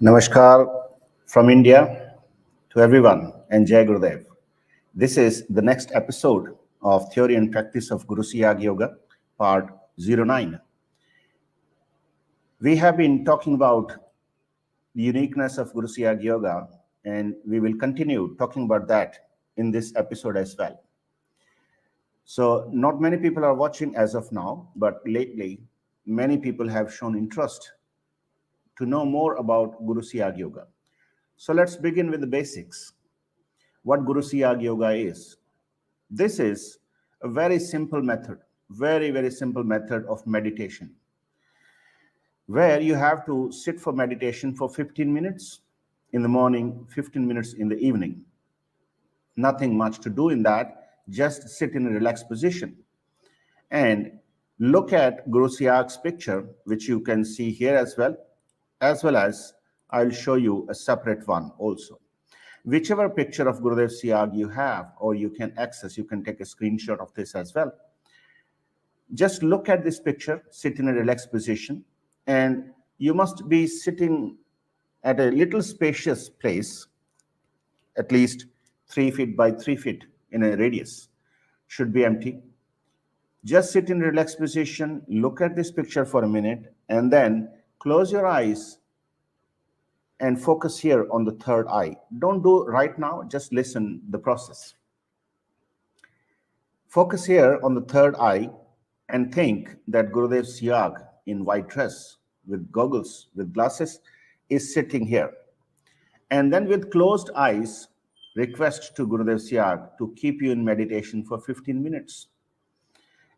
Namaskar from India to everyone and Jai Gurudev. This is the next episode of Theory and Practice of Guru Siyag Yoga, part 09. We have been talking about the uniqueness of Guru Siyag Yoga, and we will continue talking about that in this episode as well. So, not many people are watching as of now, but lately, many people have shown interest to know more about Guru Siyag Yoga. So let's begin with the basics. What Guru Siyag Yoga is. This is a very simple method, very simple method of meditation, where you have to sit for meditation for 15 minutes in the morning, 15 minutes in the evening. Nothing much to do in that, just sit in a relaxed position. And look at Guru Siyag's picture, which you can see here as well as I'll show you a separate one also. Whichever picture of Gurudev Siyag you have or you can access, you can take a screenshot of this as well. Just look at this picture, sit in a relaxed position, and you must be sitting at a little spacious place, at least 3 feet by 3 feet in a radius. Should be empty. Just sit in a relaxed position, look at this picture for a minute, and then close your eyes and focus here on the third eye. Don't do right now, just listen the process. Focus here on the third eye and think that Gurudev Siyag in white dress, with goggles, with glasses, is sitting here. And then with closed eyes, request to Gurudev Siyag to keep you in meditation for 15 minutes.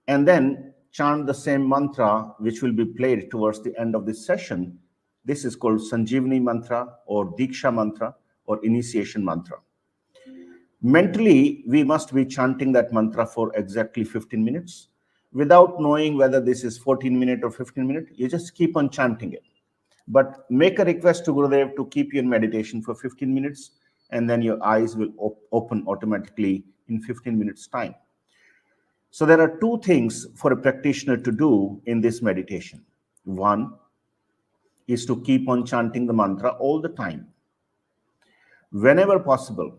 And then chant the same mantra which will be played towards the end of this session. This is called Sanjeevani mantra or Diksha mantra or initiation mantra. Mentally, we must be chanting that mantra for exactly 15 minutes. Without knowing whether this is 14 minutes or 15 minutes, you just keep on chanting it. But make a request to Gurudev to keep you in meditation for 15 minutes, and then your eyes will open automatically in 15 minutes time. So there are two things for a practitioner to do in this meditation. One is to keep on chanting the mantra all the time. Whenever possible,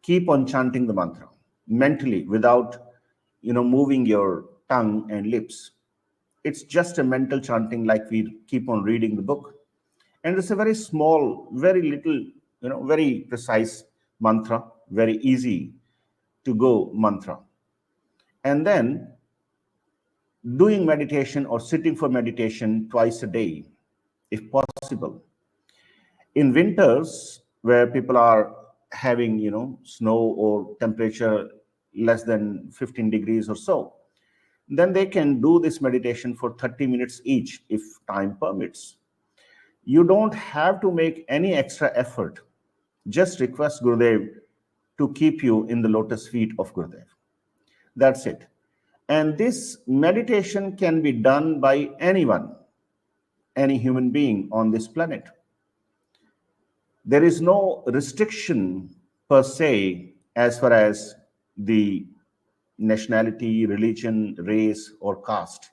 keep on chanting the mantra mentally without moving your tongue and lips. It's just a mental chanting like we keep on reading the book. And it's a very small, very little, very precise mantra, very easy to go mantra. And then doing meditation or sitting for meditation twice a day, if possible. In winters, where people are having, snow or temperature less than 15 degrees or so, then they can do this meditation for 30 minutes each, if time permits. You don't have to make any extra effort. Just request Gurudev to keep you in the lotus feet of Gurudev. That's it. And this meditation can be done by anyone, any human being on this planet. There is no restriction per se as far as the nationality, religion, race, or caste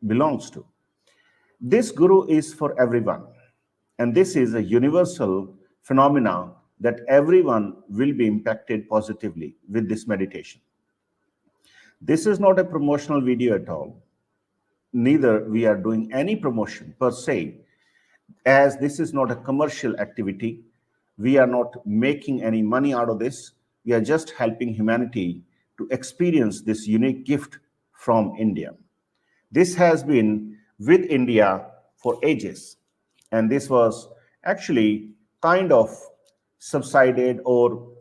belongs to. This Guru is for everyone. And this is a universal phenomena that everyone will be impacted positively with this meditation. This is not a promotional video at all. Neither we are doing any promotion per se, as this is not a commercial activity. We are not making any money out of this. We are just helping humanity to experience this unique gift from India. This has been with India for ages, and this was actually kind of subsided or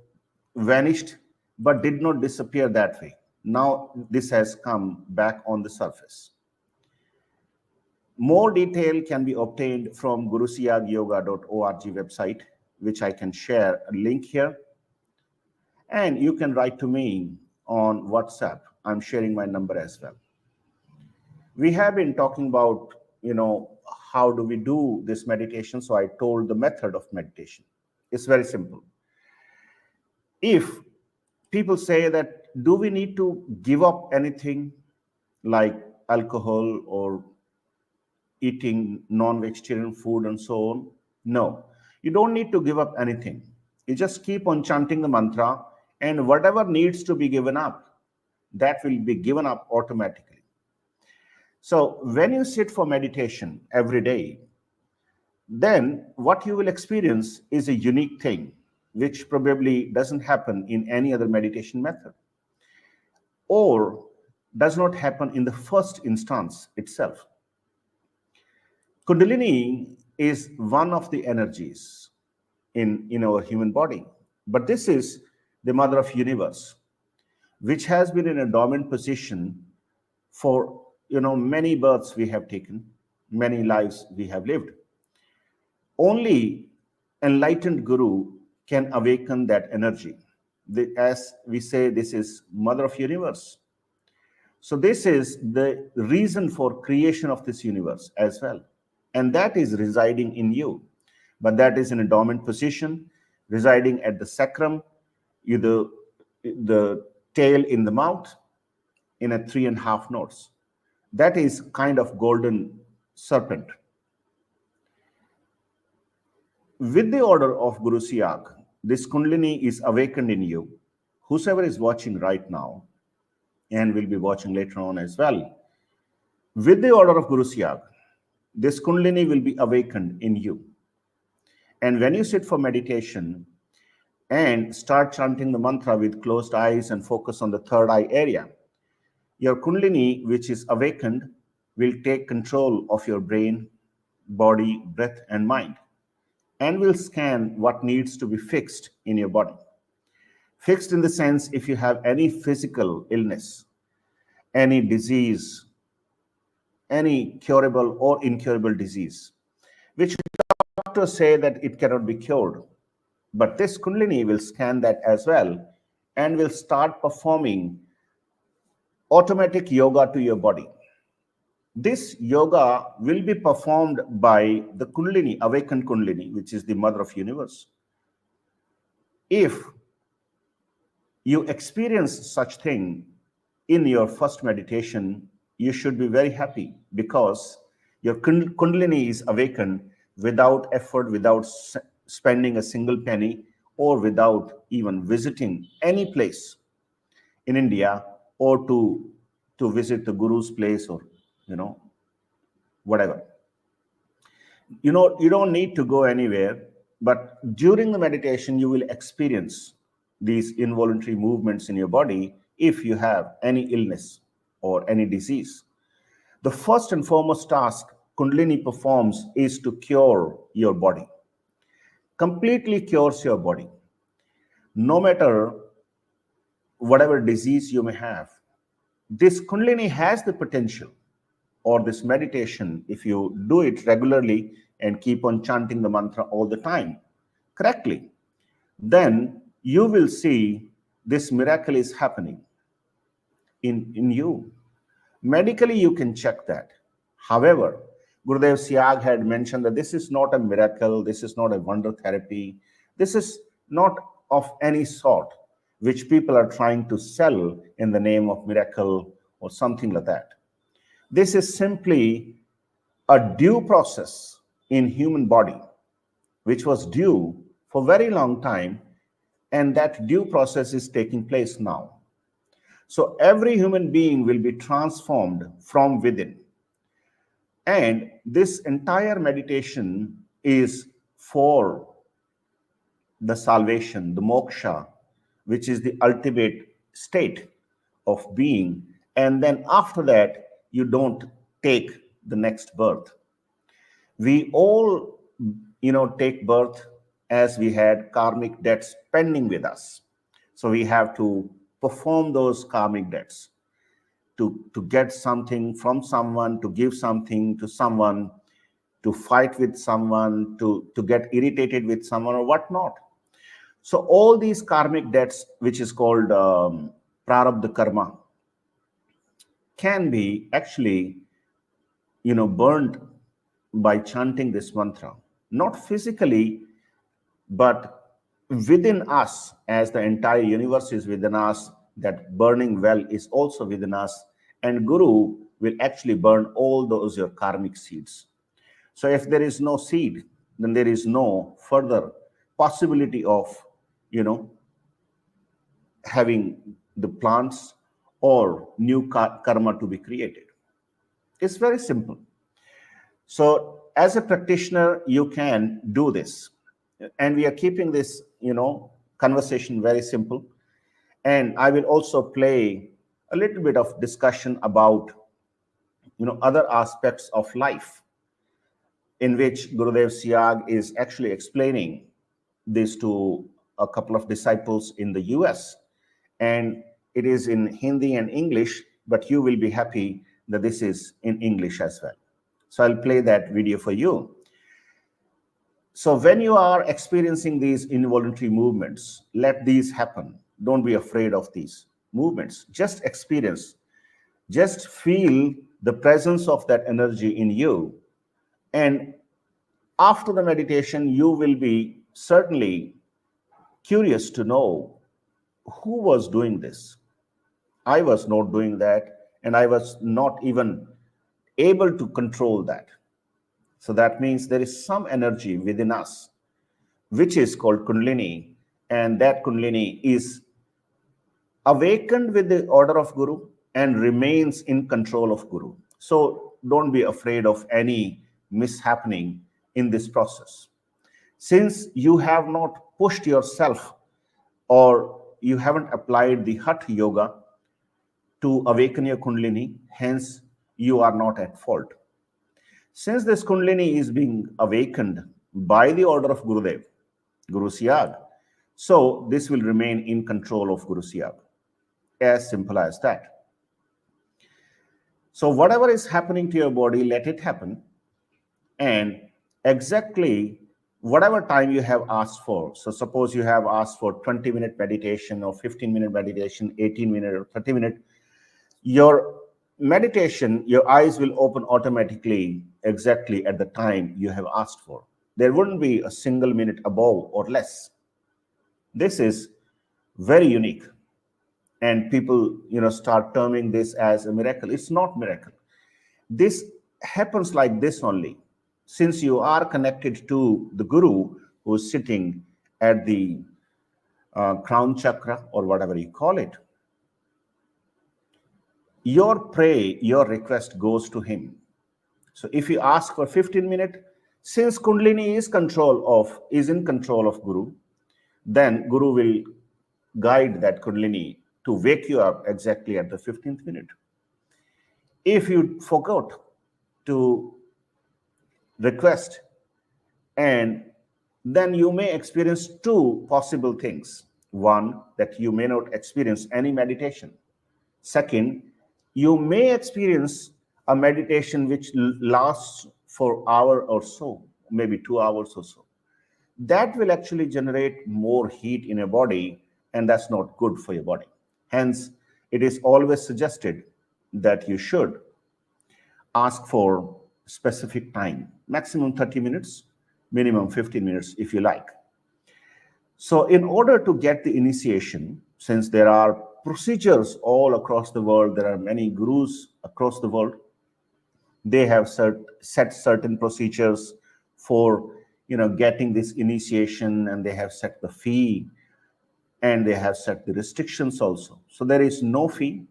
vanished, but did not disappear that way. Now this has come back on the surface. More detail can be obtained from gurusiyagyoga.org website, which I can share a link here. And you can write to me on WhatsApp. I'm sharing my number as well. We have been talking about, how do we do this meditation? So I told the method of meditation. It's very simple. If people say that, do we need to give up anything like alcohol or eating non-vegetarian food and so on? No, you don't need to give up anything. You just keep on chanting the mantra, and whatever needs to be given up, that will be given up automatically. So when you sit for meditation every day, then what you will experience is a unique thing, which probably doesn't happen in any other meditation method, or does not happen in the first instance itself. Kundalini is one of the energies in our human body, but this is the mother of universe, which has been in a dormant position for many births we have taken, many lives we have lived. Only enlightened guru can awaken that energy. As we say, this is mother of universe. So this is the reason for creation of this universe as well. And that is residing in you. But that is in a dormant position, residing at the sacrum, the tail in the mouth, in a 3.5 notes. That is kind of golden serpent. With the order of Guru Siyag, this Kundalini is awakened in you. Whosoever is watching right now, and will be watching later on as well, with the order of Guru Siyag, this Kundalini will be awakened in you. And when you sit for meditation and start chanting the mantra with closed eyes and focus on the third eye area, your Kundalini, which is awakened, will take control of your brain, body, breath, and mind, and will scan what needs to be fixed in your body. Fixed in the sense, if you have any physical illness, any disease, any curable or incurable disease, which doctors say that it cannot be cured. But this Kundalini will scan that as well and will start performing automatic yoga to your body. This yoga will be performed by the Kundalini, awakened Kundalini, which is the mother of universe. If you experience such thing in your first meditation, you should be very happy, because your Kundalini is awakened without effort, without spending a single penny, or without even visiting any place in India, or to visit the Guru's place, or whatever. You don't need to go anywhere, but during the meditation, you will experience these involuntary movements in your body if you have any illness or any disease. The first and foremost task Kundalini performs is to cure your body. Completely cures your body. No matter whatever disease you may have, this Kundalini has the potential, or this meditation, if you do it regularly and keep on chanting the mantra all the time correctly, then you will see this miracle is happening in you. Medically, you can check that. However, Gurudev Siyag had mentioned that this is not a miracle, this is not a wonder therapy, this is not of any sort which people are trying to sell in the name of miracle or something like that. This is simply a due process in human body, which was due for a very long time, and that due process is taking place now. So every human being will be transformed from within. And this entire meditation is for the salvation, the moksha, which is the ultimate state of being. And then after that, you don't take the next birth. We all, take birth as we had karmic debts pending with us. So we have to perform those karmic debts to get something from someone, to give something to someone, to fight with someone, to get irritated with someone or whatnot. So all these karmic debts, which is called prarabdha karma, can be actually, burned by chanting this mantra. Not physically, but within us, as the entire universe is within us, that burning well is also within us, and Guru will actually burn all those your karmic seeds. So if there is no seed, then there is no further possibility of, you know, having the plants or new karma to be created. It's very simple. So as a practitioner, you can do this. And we are keeping this, conversation very simple. And I will also play a little bit of discussion about, other aspects of life, in which Gurudev Siyag is actually explaining this to a couple of disciples in the US. And it is in Hindi and English, but you will be happy that this is in English as well. So I'll play that video for you. So when you are experiencing these involuntary movements, let these happen. Don't be afraid of these movements. Just experience. Just feel the presence of that energy in you. And after the meditation, you will be certainly curious to know who was doing this. I was not doing that, and I was not even able to control that. So that means there is some energy within us, which is called Kundalini, and that Kundalini is awakened with the order of Guru and remains in control of Guru. So don't be afraid of any mishappening in this process. Since you have not pushed yourself or you haven't applied the Hatha Yoga to awaken your Kundalini, hence you are not at fault. Since this Kundalini is being awakened by the order of Gurudev, Guru Siyag, so this will remain in control of Guru Siyag. As simple as that. So whatever is happening to your body, let it happen. And exactly whatever time you have asked for. So suppose you have asked for 20-minute meditation or 15-minute meditation, 18-minute or 30-minute, your meditation, your eyes will open automatically exactly at the time you have asked for. There wouldn't be a single minute above or less. This is very unique. And people, start terming this as a miracle. It's not miracle. This happens like this only. Since you are connected to the Guru who is sitting at the crown chakra or whatever you call it, your request goes to him. So if you ask for 15 minutes, since Kundalini is in control of Guru, then Guru will guide that Kundalini to wake you up exactly at the 15th minute. If you forgot to request, and then you may experience two possible things. One, that you may not experience any meditation. Second, you may experience a meditation which lasts for an hour or so, maybe 2 hours or so. That will actually generate more heat in your body, and that's not good for your body. Hence, it is always suggested that you should ask for specific time, maximum 30 minutes, minimum 15 minutes if you like. So in order to get the initiation, since there are procedures all across the world, there are many gurus across the world, they have set certain procedures for getting this initiation, and they have set the fee, and they have set the restrictions also. So there is no fee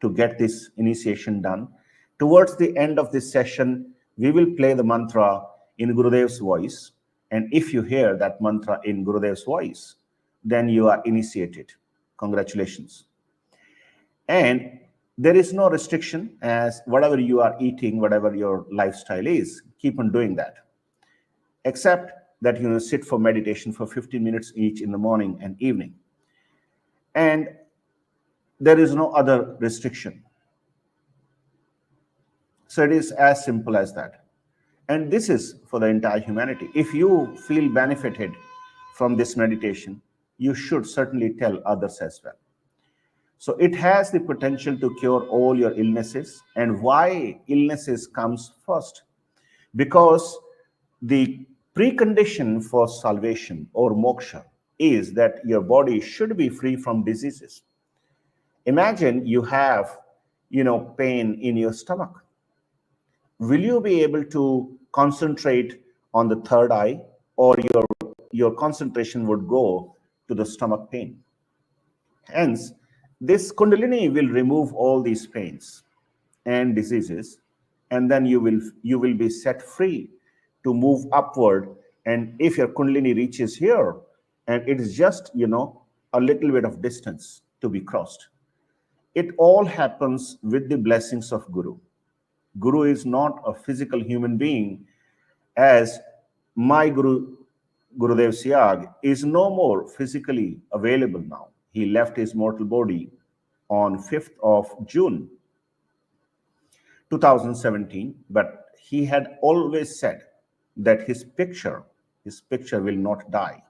to get this initiation done. Towards the end of this session, we will play the mantra in Gurudev's voice. And if you hear that mantra in Gurudev's voice, then you are initiated. Congratulations. And there is no restriction, as whatever you are eating, whatever your lifestyle is, keep on doing that. Except that sit for meditation for 15 minutes each in the morning and evening. And there is no other restriction. So it is as simple as that. And this is for the entire humanity. If you feel benefited from this meditation, you should certainly tell others as well. So it has the potential to cure all your illnesses. And why illnesses comes first? Because the precondition for salvation or moksha is that your body should be free from diseases. Imagine you have, pain in your stomach. Will you be able to concentrate on the third eye, or your concentration would go to the stomach pain. Hence, this Kundalini will remove all these pains and diseases, and then you will be set free to move upward. And if your Kundalini reaches here, and it is just a little bit of distance to be crossed, it all happens with the blessings of Guru. Guru is not a physical human being, as my Guru, Gurudev Siyag, is no more physically available now. He left his mortal body on 5th of June 2017, but he had always said that his picture will not die.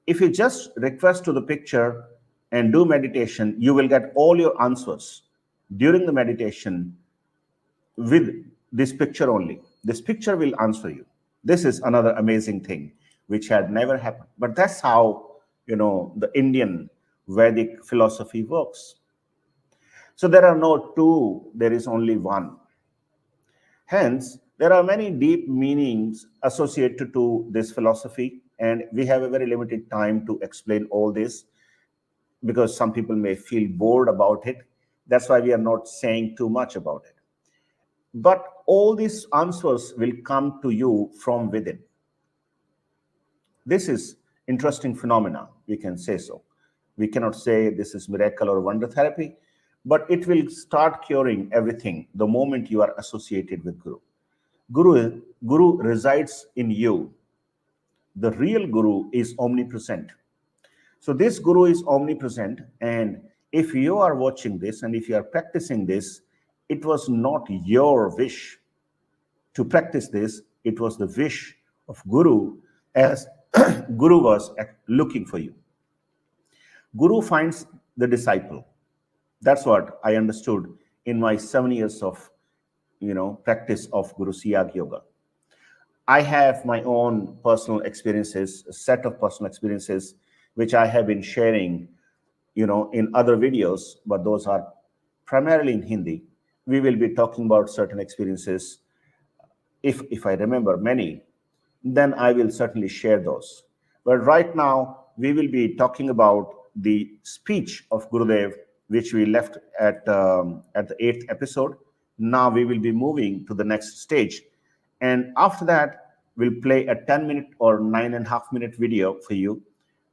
If you just request to the picture and do meditation, you will get all your answers during the meditation with this picture only. This picture will answer you. This is another amazing thing which had never happened. But that's how, the Indian Vedic philosophy works. So there are no two, there is only one. Hence, there are many deep meanings associated to this philosophy, and we have a very limited time to explain all this because some people may feel bored about it. That's why we are not saying too much about it. But all these answers will come to you from within. This is interesting phenomena, we can say so. We cannot say this is miracle or wonder therapy, but it will start curing everything the moment you are associated with Guru. Guru resides in you. The real Guru is omnipresent. So this Guru is omnipresent, and if you are watching this and if you are practicing this, it was not your wish to practice this. It was the wish of Guru, as Guru was looking for you. Guru finds the disciple. That's what I understood in my 7 years of practice of Guru Siyag Yoga. I have my own personal experiences, a set of personal experiences, which I have been sharing, in other videos, but those are primarily in Hindi. We will be talking about certain experiences. If I remember many, then I will certainly share those. But right now, we will be talking about the speech of Gurudev, which we left at the 8th episode. Now we will be moving to the next stage. And after that, we'll play a 10-minute or 9.5-minute video for you,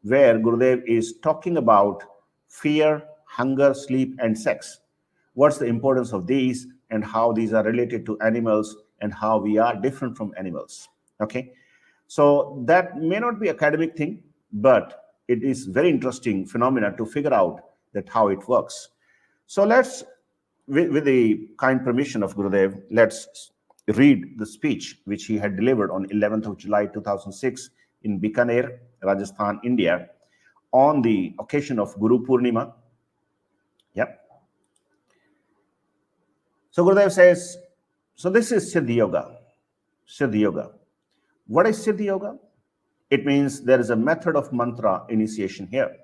where Gurudev is talking about fear, hunger, sleep, and sex. What's the importance of these and how these are related to animals and how we are different from animals. Okay. So that may not be academic thing, but it is very interesting phenomena to figure out that how it works. So let's, with the kind permission of Gurudev, let's read the speech which he had delivered on 11th of July 2006 in Bikaner, Rajasthan, India, on the occasion of Guru Purnima. Yep. So Gurudev says, so this is Siddhi Yoga. Siddhi Yoga. What is Siddhi Yoga? It means there is a method of mantra initiation here.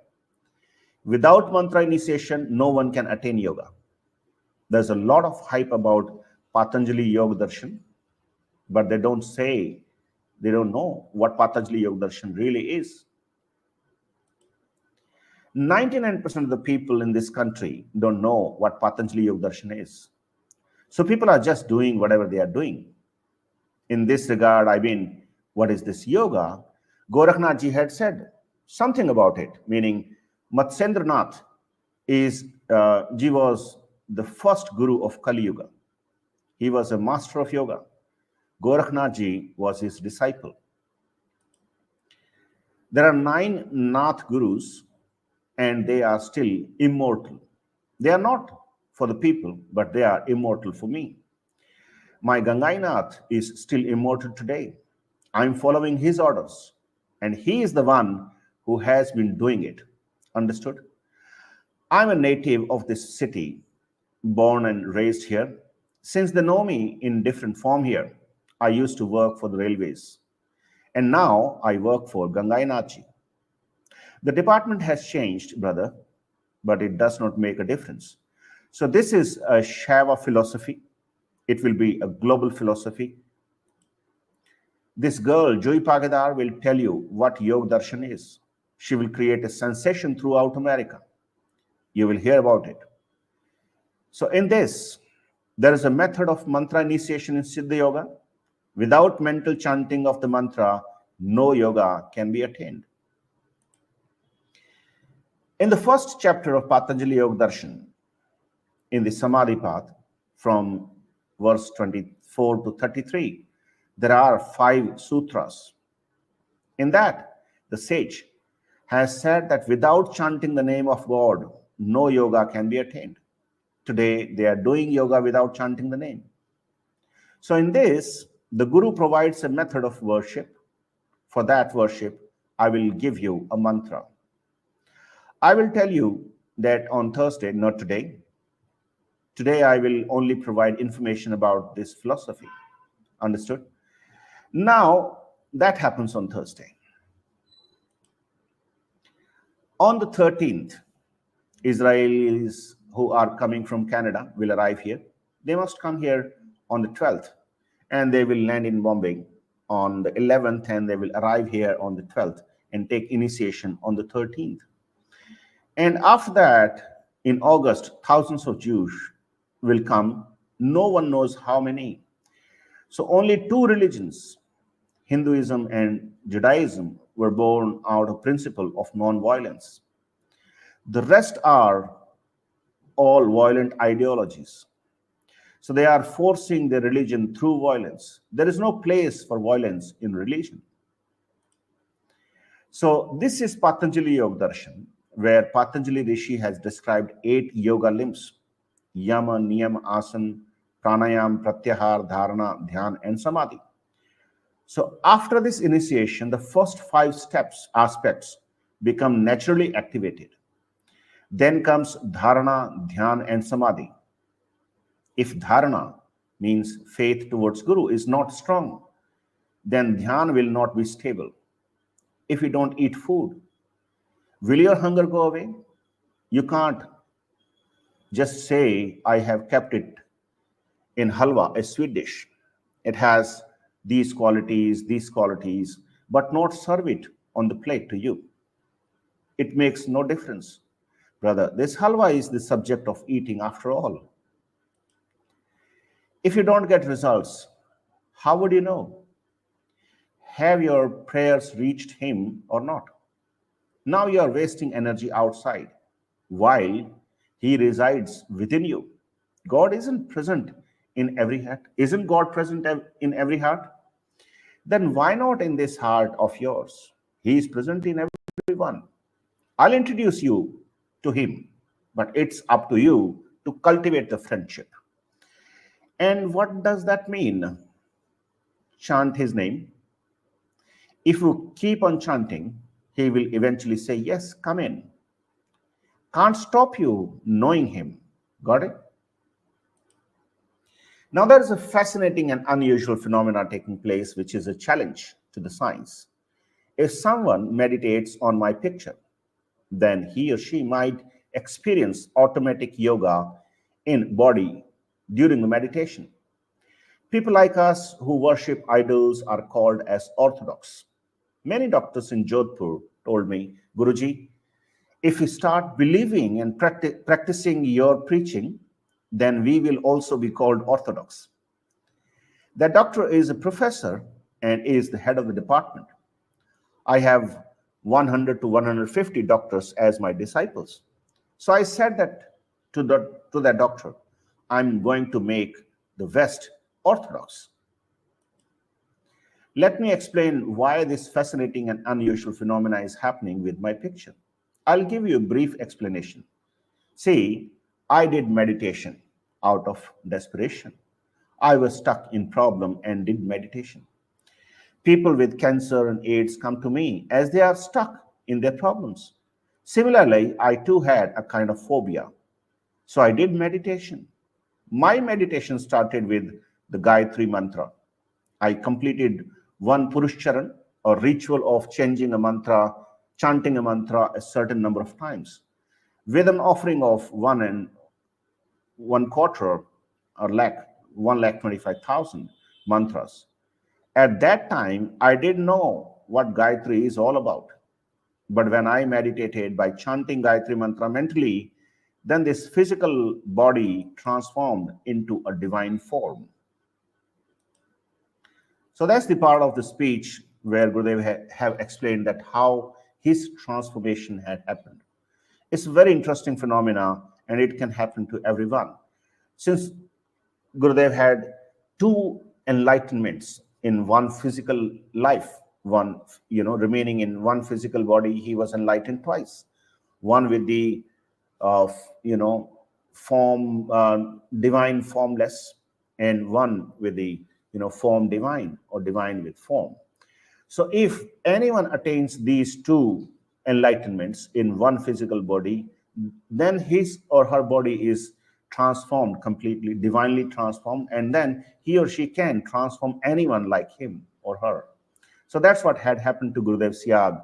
Without mantra initiation, no one can attain yoga. There's a lot of hype about Patanjali Yoga Darshan, but they don't know what Patanjali Yoga Darshan really is. 99% of the people in this country don't know what Patanjali Yoga Darshan is. So people are just doing whatever they are doing. In this regard, what is this yoga? Gorakhnath ji had said something about it, meaning Matsyendranath ji was the first guru of Kali Yuga. He was a master of yoga. Gorakhnath ji was his disciple. There are 9 Nath gurus, and they are still immortal. They are not for the people, but they are immortal for me. My Gangainath is still immortal today. I'm following his orders, and he is the one who has been doing it. Understood? I'm a native of this city, born and raised here. Since they know me in different form here, I used to work for the railways, and now I work for Gangainath ji. The department has changed, brother, but it does not make a difference. So this is a Shaiva philosophy. It will be a global philosophy. This girl, Joy Pagedar, will tell you what Yog Darshan is. She will create a sensation throughout America. You will hear about it. So in this, there is a method of mantra initiation in Siddha Yoga. Without mental chanting of the mantra, no yoga can be attained. In the first chapter of Patanjali Yoga Darshan, in the Samadhi path, from verse 24 to 33, there are 5 sutras. In that, the sage has said that without chanting the name of God, no yoga can be attained. Today, they are doing yoga without chanting the name. So in this, the Guru provides a method of worship. For that worship, I will give you a mantra. I will tell you that on Thursday, not today. Today, I will only provide information about this philosophy. Understood? Now, that happens on Thursday. On the 13th, Israelis who are coming from Canada will arrive here. They must come here on the 12th, and they will land in Bombay on the 11th, and they will arrive here on the 12th and take initiation on the 13th. And after that, in August, thousands of Jews will come. No one knows how many. So only 2 religions, Hinduism and Judaism, were born out of principle of non-violence. The rest are all violent ideologies. So they are forcing their religion through violence. There is no place for violence in religion. So this is Patanjali Yoga Darshan, where Patanjali Rishi has described 8 yoga limbs: Yama, Niyama, Asana, Pranayam, Pratyahar, Dharana, Dhyan, and Samadhi. So after this initiation, the first 5 aspects become naturally activated. Then comes Dharana, Dhyan, and Samadhi. If Dharana means faith towards Guru is not strong, then Dhyan will not be stable. If you don't eat food, will your hunger go away? You can't just say, I have kept it in halwa, a sweet dish. It has these qualities, but not serve it on the plate to you. It makes no difference. Brother, this halwa is the subject of eating after all. If you don't get results, how would you know? Have your prayers reached him or not? Now you are wasting energy outside while he resides within you. God isn't present in every heart. Isn't God present in every heart? Then why not in this heart of yours? He is present in everyone. I'll introduce you to him, but it's up to you to cultivate the friendship. And what does that mean? Chant his name. If you keep on chanting, he will eventually say, yes, come in. Can't stop you knowing him. Got it? Now there is a fascinating and unusual phenomena taking place, which is a challenge to the science. If someone meditates on my picture, then he or she might experience automatic yoga in body during the meditation. People like us who worship idols are called as orthodox. Many doctors in Jodhpur told me, Guruji, if we start believing and practicing your preaching, then we will also be called orthodox. That doctor is a professor and is the head of the department. I have 100 to 150 doctors as my disciples. So I said that to that doctor, I'm going to make the West orthodox. Let me explain why this fascinating and unusual phenomena is happening with my picture. I'll give you a brief explanation. See, I did meditation out of desperation. I was stuck in problem and did meditation. People with cancer and AIDS come to me as they are stuck in their problems. Similarly, I too had a kind of phobia. So I did meditation. My meditation started with the Gayatri mantra. I completed one Purushcharan, or ritual of changing a mantra, chanting a mantra a certain number of times, with an offering of 1.25 lakh, 1,25,000 mantras. At that time, I didn't know what Gayatri is all about. But when I meditated by chanting Gayatri mantra mentally, then this physical body transformed into a divine form. So that's the part of the speech where Gurudev have explained that how his transformation had happened. It's a very interesting phenomena, and it can happen to everyone. Since Gurudev had two enlightenments in one physical life, one, remaining in one physical body, he was enlightened twice. One with the, form, divine formless, and one with the, form divine, or divine with form. So if anyone attains these two enlightenments in one physical body, then his or her body is transformed completely, divinely transformed, and then he or she can transform anyone like him or her. So that's what had happened to Gurudev Siyag.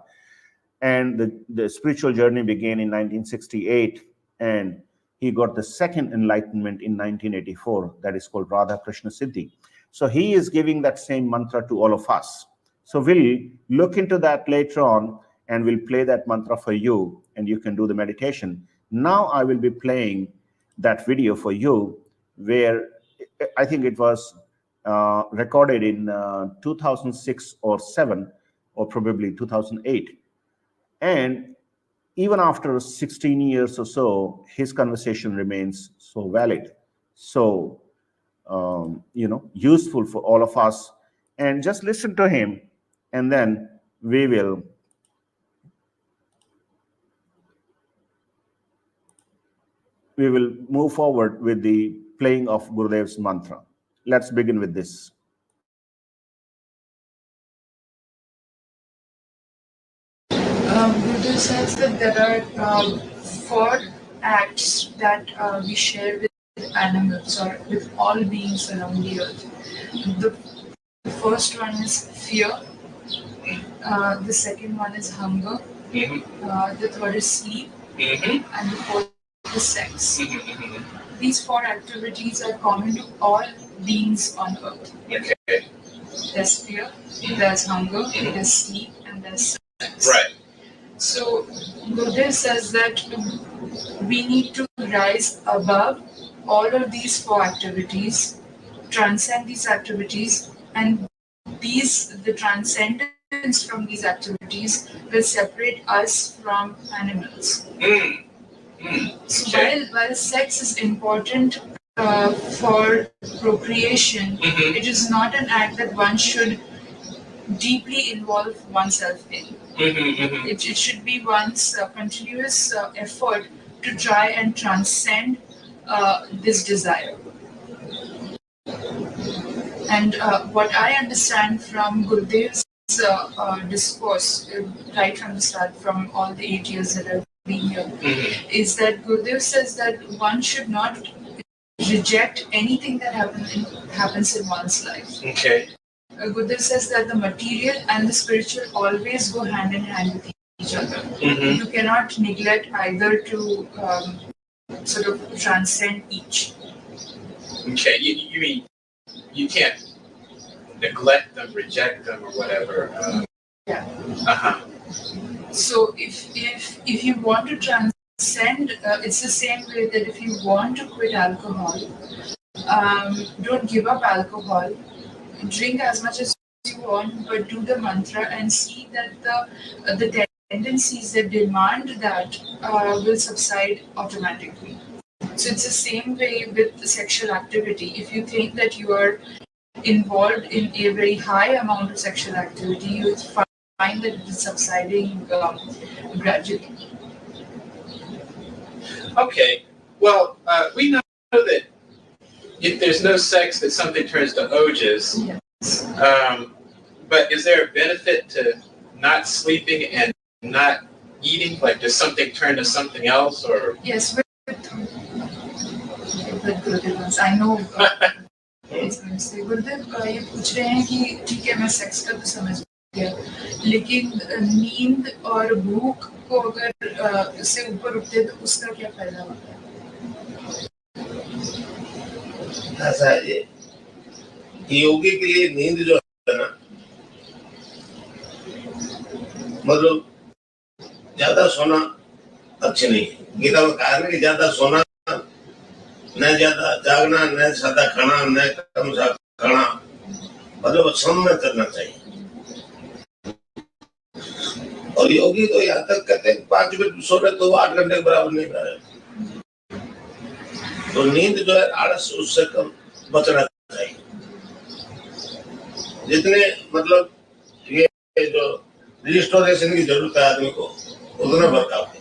And the spiritual journey began in 1968, and he got the second enlightenment in 1984, that is called Radha Krishna Siddhi. So he is giving that same mantra to all of us. So we'll look into that later on, and we'll play that mantra for you, and you can do the meditation. Now I will be playing that video for you, where I think it was recorded in 2006 or 7, or probably 2008. And even after 16 years or so, his conversation remains so valid, so useful for all of us. And just listen to him, and then we will move forward with the playing of Gurudev's mantra. Let's begin with this. Gurudev says that there are 4 acts that we share with animals or with all beings around the earth. The first one is fear, the second one is hunger, the third is sleep, and the fourth is sex. These 4 activities are common to all beings on earth. Okay. There's fear, there's hunger, there's sleep, and there's sex. Right. So Gurudev says that we need to rise above all of these 4 activities, transcend these activities, and the transcendence from these activities will separate us from animals. So while sex is important for procreation, it is not an act that one should deeply involve oneself in. It should be one's continuous effort to try and transcend this desire. And what I understand from Gurudev's discourse, right from the start, from all the 8 years that I've been here, is that Gurudev says that one should not reject anything that happens in one's life. Okay. Gurudev says that the material and the spiritual always go hand in hand with each other. You cannot neglect either to sort of transcend each. Okay, you mean you can't neglect them, reject them, or whatever. Yeah. So if you want to transcend, it's the same way that if you want to quit alcohol, don't give up alcohol. Drink as much as you want, but do the mantra and see that the tendencies that demand that will subside automatically. So it's the same way with sexual activity. If you think that you are involved in a very high amount of sexual activity, you will find that it is subsiding gradually. Okay, well, we know that if there's no sex, that something turns to ojas. Yes. But is there a benefit to not sleeping and not eating? Like, does something turn to something else, or? Yes, with Gurudev, I know. गुरुदेव ये पूछ रहे हैं कि ठीक है मैं sex का तो समझ गया, लेकिन नींद और भूख को अगर इससे ऊपर उठते तो उसका क्या फायदा होता है? ऐसा है, योगी के लिए नींद जो है ना, मतलब ज्यादा सोना अच्छी नहीं है। गीता में कहा है कि ज्यादा सोना, न ज्यादा जागना, न ज्यादा खाना, न कम खाना, मतलब सम में करना चाहिए। और योगी तो यहाँ तक कहते हैं 5 मिनट सो रहे तो 8 घंटे के बराबर नहीं रहा है। तो नींद जो है आलस, उससे कम बचना चाहिए। जितने मतलब ये जो रिस्टोरेशन की जरूरत है आदमी को, उतना वर्कआउट है।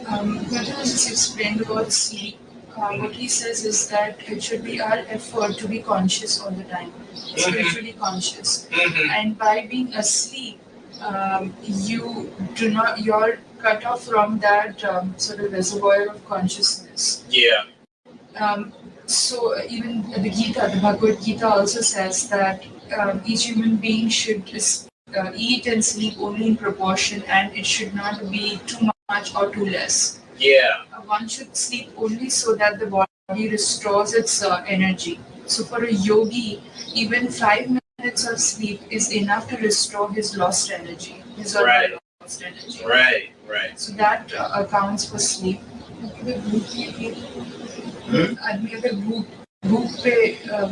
Gurudev just explained about sleep. What he says is that it should be our effort to be conscious all the time, spiritually conscious. And by being asleep, you're cut off from that sort of reservoir of consciousness. Yeah. So even the Gita, the Bhagavad Gita also says that each human being should eat and sleep only in proportion, and it should not be too much or too less. Yeah. One should sleep only so that the body restores its energy. So for a yogi, even 5 minutes of sleep is enough to restore his lost energy, his Right. lost energy. Right. Right. So that accounts for sleep. आदमी अगर भूख पे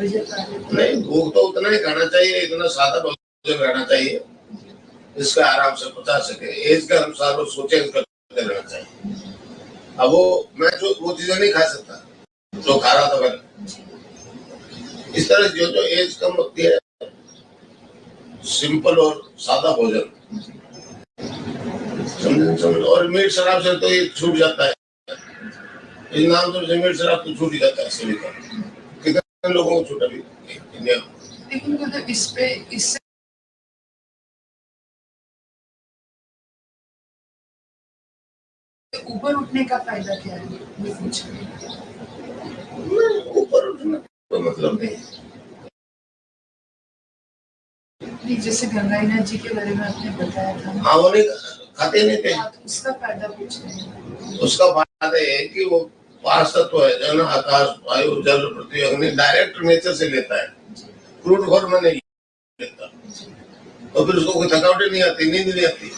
विजय कर नहीं, भूख तो उतना ही खाना चाहिए, इतना सादा भोजन रहना चाहिए, इसका आराम से पचा सके। एज के अनुसार वो सोचे करते रहना चाहिए। अब मैं जो वो चीजें नहीं खा सकता जो खा रहा था पहले। इस तरह जो एज कम होती है, सिंपल और सादा भोजन समझ। और मीट शराब से तो ये छूट जाता है, इस नाम से मीट शराब तो छूट ही जाता है सभी का। कितने लोगों को छूटा भी इंडिया में। लेकिन मतलब इससे ऊपर उठने का फायदा क्या है, ये पूछ रही हूँ। ऊपर उठना तो मतलब नहीं। जैसे गंगा जी के बारे में आपने बताया था। हाँ, वो नहीं खाते नहीं थे। उसका फायदा पूछ रहे हैं। उसका फायदा ये है कि वो 5 तत्व है जो ना, आकाश, वायु, जल, पृथ्वी, अग्नि, डायरेक्ट नेचर से लेता है, फ्रूट फॉर्म में नहीं लेता। तो फिर उसको कोई थकावट नहीं आती, नींद नहीं आती।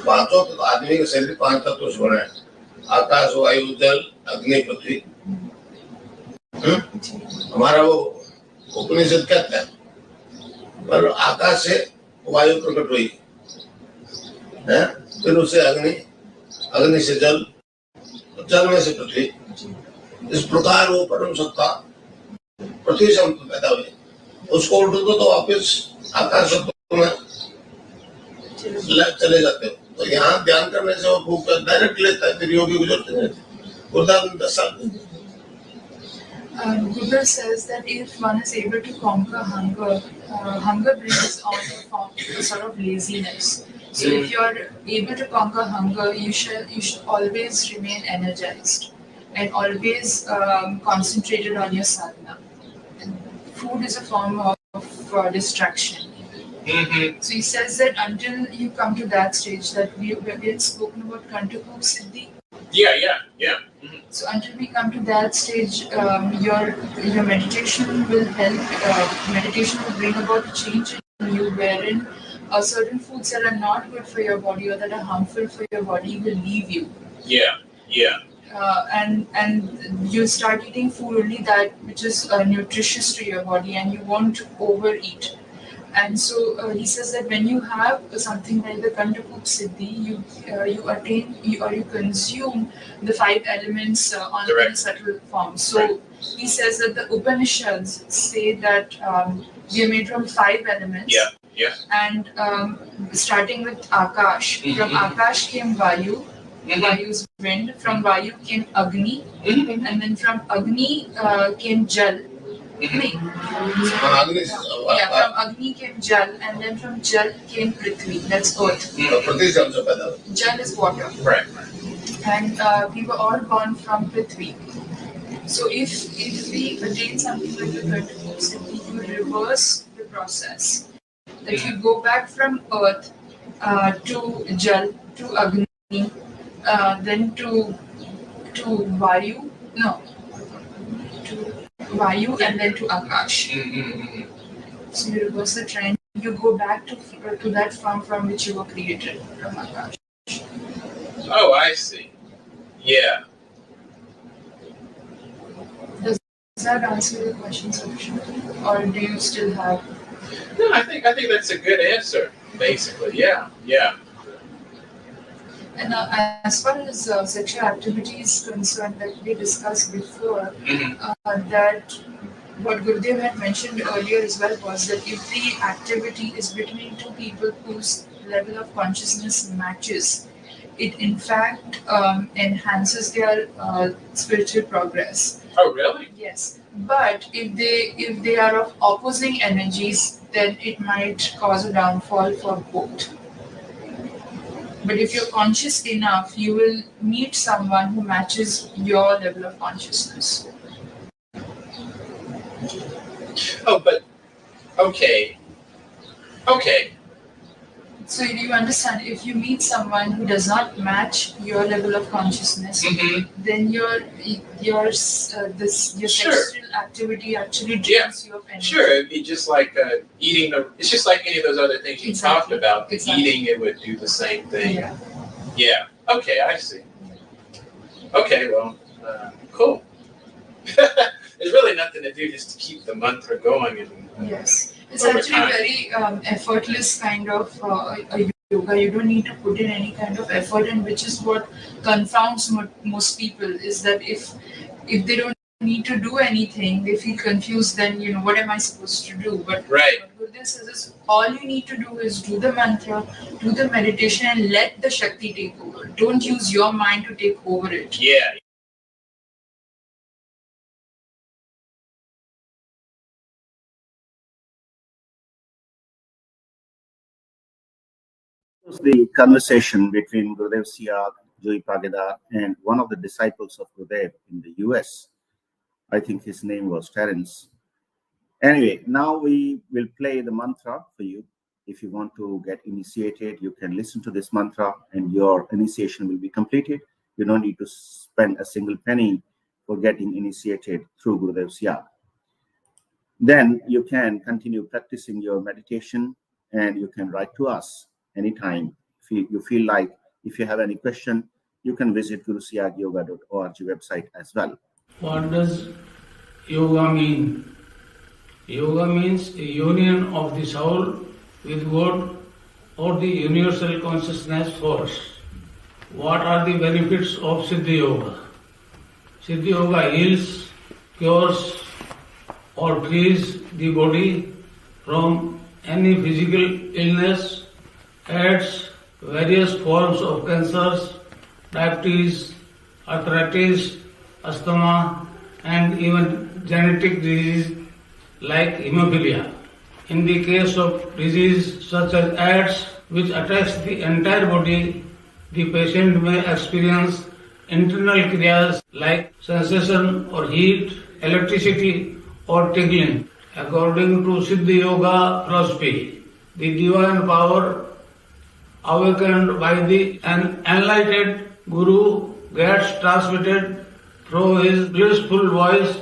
5 तो आदमी के शरीर 5 तत्व से बना है, आकाश, वायु, जल, अग्नि, पृथ्वी। हमारा वो उपनिषद कहता है, मतलब आकाश से वायु प्रकट हुई है, फिर उससे अग्नि, अग्नि से जल, जल में से पृथ्वी। इस प्रकार वो परम सत्ता पृथ्वी से पैदा हुए। उसको उल्टो तो वापिस आकाश में चले जाते हो। तो यहाँ ध्यान करने से वो भूख डायरेक्ट लेता है, फिर योगी गुजरते हैं। गुरुदेव 10 साल। Buddha says that if one is able to conquer hunger, hunger brings on a sort of laziness. So if you're able to conquer hunger, you should always remain energized and always concentrated on your sadhana. And food is a form of distraction. So he says that until you come to that stage, that we had spoken about Kantakuk Siddhi. Yeah. So until we come to that stage, your meditation will help. Meditation will bring about a change in you, wherein certain foods that are not good for your body or that are harmful for your body will leave you. Yeah. And you start eating food only that which is nutritious to your body, and you won't overeat. And so he says that when you have something like the Kantakuk Siddhi, you attain or you consume the 5 elements in a subtle form. So he says that the Upanishads say that we are made from 5 elements. Yeah. And starting with Akash, from Akash came Vayu. Vayu's wind. From Vayu came Agni, and then from Agni came Jal. From Agni came Jal, and then from Jal came Prithvi, that's earth. Jal is water. Right. And we were all born from Prithvi. So if we attain something like the Kantakuk Siddhi, you reverse the process. That you go back from earth to Jal, to Agni, then to Vayu, to Vayu, and then to Akash. So you reverse the trend. you go back to that form from which you were created, Ramakash. Oh, I see. Yeah. Does that answer your question, Saksha? Or do you still have? No, I think that's a good answer. Basically, yeah. And as far as sexual activity is concerned, like we discussed before, that what Gurudev had mentioned earlier as well was that if the activity is between two people whose level of consciousness matches, it in fact enhances their spiritual progress. Oh, really? Yes, but if they are of opposing energies, then it might cause a downfall for both. But if you're conscious enough, you will meet someone who matches your level of consciousness. Oh, but okay. So do you understand? If you meet someone who does not match your level of consciousness, then your sexual activity actually drains you of energy. Sure, it'd be just like eating. It's just like any of those other things you talked about. Eating, it would do the same thing. Yeah. Okay, I see. Okay, well, cool. There's really nothing to do just to keep the mantra going. Yes. It's actually very effortless kind of a yoga. You don't need to put in any kind of effort, and which is what confounds most people, is that if they don't need to do anything, they feel confused, then what am I supposed to do? But what Gurudev says is all you need to do is do the mantra, do the meditation, and let the Shakti take over. Don't use your mind to take over it. Yeah. Was the conversation between Gurudev Siyag, Joy Pagedar, and one of the disciples of Gurudev in the US. I think his name was Terence. Anyway, now we will play the mantra for you. If you want to get initiated, you can listen to this mantra and your initiation will be completed. You don't need to spend a single penny for getting initiated through Gurudev Siyag. Then you can continue practicing your meditation and you can write to us anytime. If you feel like, if you have any question, you can visit gurusiyagyoga.org website as well. What does yoga mean? Yoga means a union of the soul with God or the universal consciousness force. What are the benefits of Siddhi Yoga? Siddhi Yoga heals, cures, or frees the body from any physical illness, adds various forms of cancers, diabetes, arthritis, asthma, and even genetic disease like hemophilia. In the case of disease such as AIDS, which attacks the entire body, the patient may experience internal kriyas like sensation or heat, electricity, or tingling. According to Siddhi Yoga philosophy, the divine power awakened by the enlightened Guru gets transmitted through his blissful voice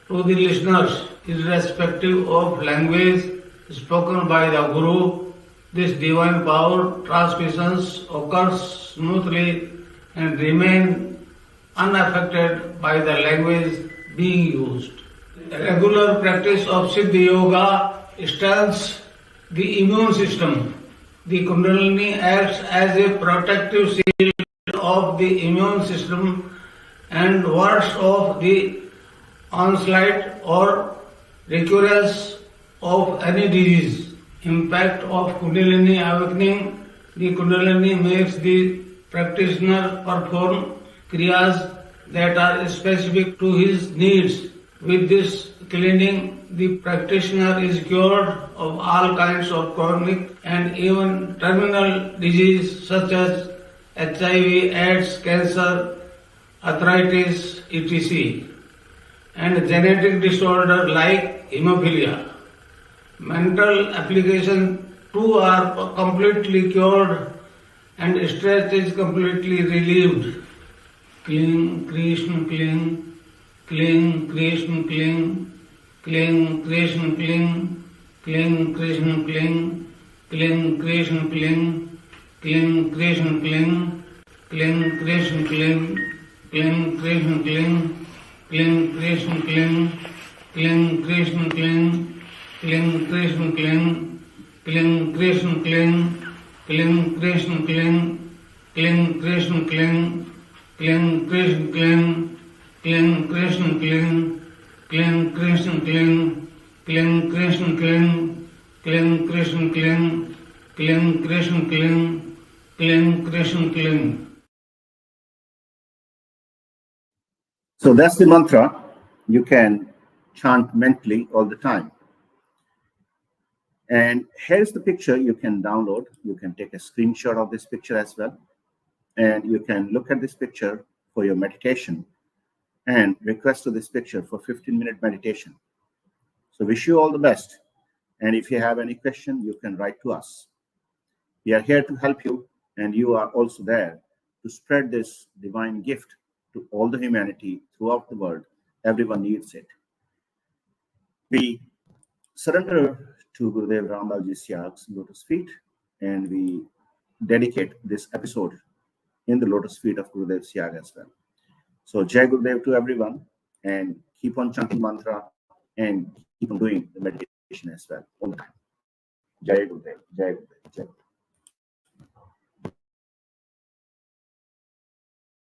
to the listeners, irrespective of language spoken by the Guru. This divine power transmissions occurs smoothly and remain unaffected by the language being used. Regular practice of Siddhi Yoga strengthens the immune system. The Kundalini acts as a protective shield of the immune system and wards off the onslaught or recurrence of any disease. Impact of Kundalini awakening. The Kundalini makes the practitioner perform kriyas that are specific to his needs. With this cleaning, the practitioner is cured of all kinds of chronic and even terminal disease such as HIV, AIDS, cancer, arthritis, etc. and genetic disorder like hemophilia. Mental application too are completely cured and stress is completely relieved. Cling, Krishna, cling, cling, Krishna, cling, cling, Krishna, cling, Kling Krishna Kling, Kling Krishna Kling, Kling Krishna Kling, Kling Krishna Kling, Kling Krishna Kling, Kling Krishna Kling, Kling Krishna Kling, Kling Krishna Kling, Kling Krishna Kling, Kling Krishna Kling, Kling Krishna Kling, Kling Krishna Kling, Kling Krishna Kling, Kling Krishna Kling, Kling Krishna Kling, Kling Krishna Kling, Kling Krishna Kling, Kling Krishna Kling. So that's the mantra you can chant mentally all the time. And here's the picture you can download. You can take a screenshot of this picture as well. And you can look at this picture for your meditation and request to this picture for 15-minute meditation. So wish you all the best. And if you have any question, you can write to us. We are here to help you, and you are also there to spread this divine gift to all the humanity throughout the world. Everyone needs it. We surrender to Gurudev Siyag's lotus feet, and we dedicate this episode in the lotus feet of Gurudev Siyag as well. So Jai Gurudev to everyone, and keep on chanting mantra and keep on doing the meditation as well all the time. Jai Gurudev, Jai Gurudev.